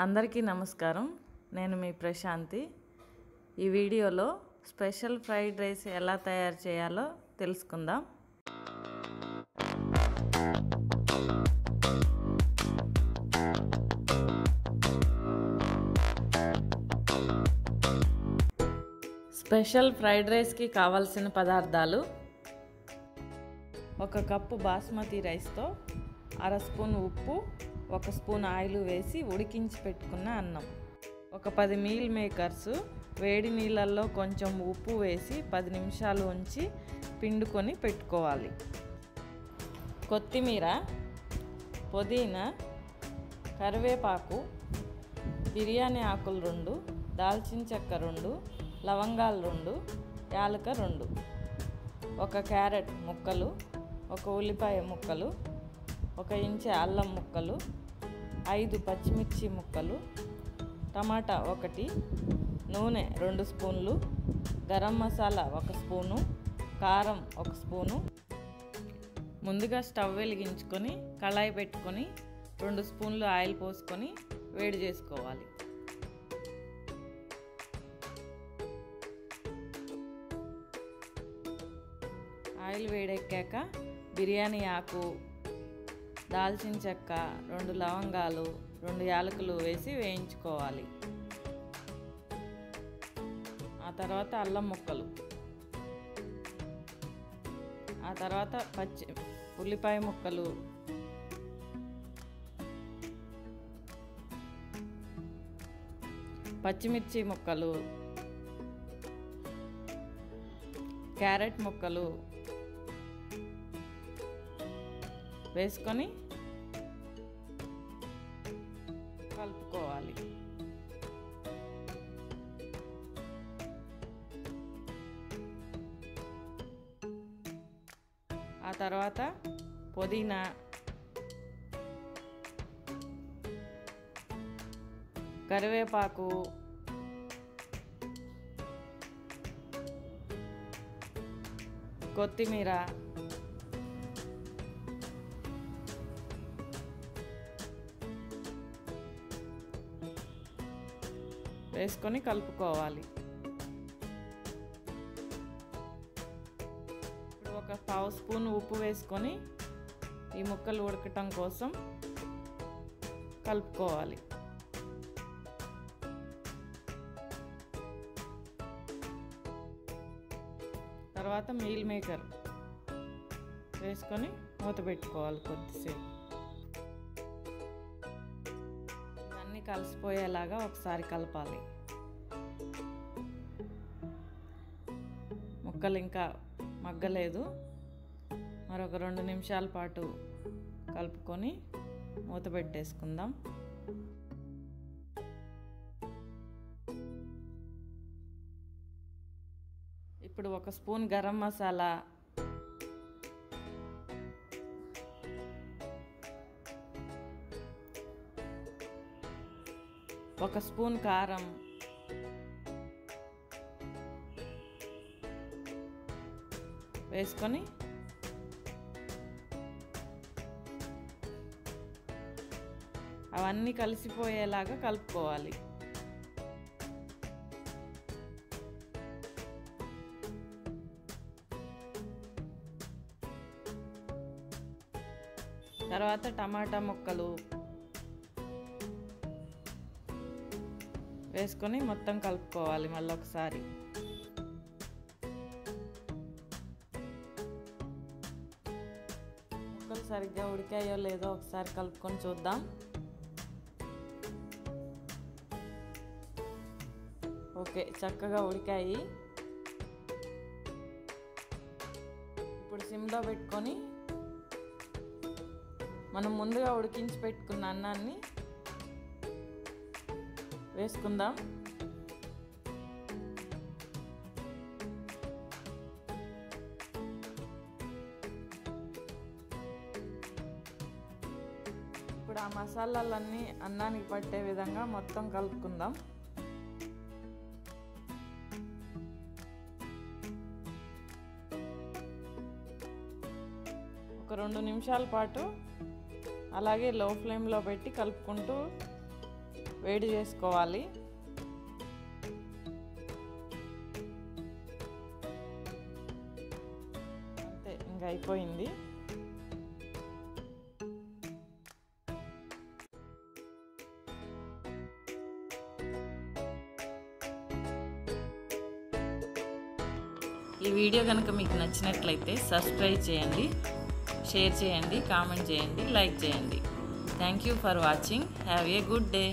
అందరికీ నమస్కారం. నేను మీ ప్రశాంతి. ఈ వీడియోలో స్పెషల్ ఫ్రైడ్ రైస్ ఎలా తయారు చేయాలో తెలుసుకుందాం. స్పెషల్ ఫ్రైడ్ రైస్కి కావాల్సిన పదార్థాలు: 1 కప్పు బాస్మతి రైస్తో అర స్పూన్ ఉప్పు, 1 స్పూన్ ఆయిల్ వేసి ఉడికించి పెట్టుకున్న అన్నం, ఒక 10 మీల్ మేకర్స్ వేడి నీళ్ళల్లో కొంచెం ఉప్పు వేసి 10 నిమిషాలు ఉంచి పిండుకొని పెట్టుకోవాలి. కొత్తిమీర, పుదీనా, కరివేపాకు, బిర్యానీ ఆకులు 2, దాల్చిన చెక్క 2, లవంగాలు 2, యాలక 2, 1 క్యారెట్ ముక్కలు, 1 ఉల్లిపాయ ముక్కలు, 1 ఇంచు అల్లం ముక్కలు, 5 పచ్చిమిర్చి ముక్కలు, టమాటా 1, నూనె 2 స్పూన్లు, గరం మసాలా 1 స్పూను, కారం 1 స్పూను. ముందుగా స్టవ్ వెలిగించుకొని కళాయి పెట్టుకొని 2 స్పూన్లు ఆయిల్ పోసుకొని వేడి చేసుకోవాలి. ఆయిల్ వేడెక్కాక బిర్యానీ ఆకు, దాల్చిన చెక్క, 2 లవంగాలు, 2 యాలకులు వేసి వేయించుకోవాలి. ఆ తర్వాత అల్లం ముక్కలు, ఆ తర్వాత ఉల్లిపాయ ముక్కలు, పచ్చిమిర్చి ముక్కలు, క్యారెట్ ముక్కలు వేసుకొని కలుపుకోవాలి. ఆ తర్వాత పుదీనా, కరివేపాకు, కొత్తిమీర, వేసుకొని కలుపుకోవాలి. ఇప్పుడు 1 పావు స్పూన్ ఉప్పు వేసుకొని ఈ ముక్కలు ఉడకటం కోసం కలుపుకోవాలి. తర్వాత మీల్ మేకర్ వేసుకొని మూత పెట్టుకోవాలి కొద్దిసేపు. ఇవన్నీ కలిసిపోయేలాగా ఒకసారి కలపాలి. ముక్కలు ఇంకా మగ్గలేదు, మరొక 2 నిమిషాల పాటు కలుపుకొని మూత పెట్టేసుకుందాం. ఇప్పుడు 1 స్పూన్ గరం మసాలా, 1 స్పూన్ కారం, వేసుకొని అవన్నీ కలిసిపోయేలాగా కలుపుకోవాలి. తర్వాత టమాటా ముక్కలు వేసుకొని మొత్తం కలుపుకోవాలి. మళ్ళీ ఒకసారి ముక్కలు సరిగ్గా ఉడికాయో లేదో ఒకసారి కలుపుకొని చూద్దాం. ఓకే, చక్కగా ఉడికాయి. ఇప్పుడు సిమ్లో పెట్టుకొని మనం ముందుగా ఉడికించి పెట్టుకున్న అన్నాన్ని వేసుకుందాం. ఇప్పుడు ఆ మసాలాలన్నీ అన్నానికి పట్టే విధంగా మొత్తం కలుపుకుందాం. ఒక 2 నిమిషాల పాటు అలాగే లో ఫ్లేమ్లో పెట్టి కలుపుకుంటూ వేడి చేసుకోవాలి. అంతే, ఇంకా అయిపోయింది. ఈ వీడియో కనుక మీకు నచ్చినట్లయితే సబ్స్క్రైబ్ చేయండి, షేర్ చేయండి, కామెంట్ చేయండి, లైక్ చేయండి. Thank you for watching. Have a good day.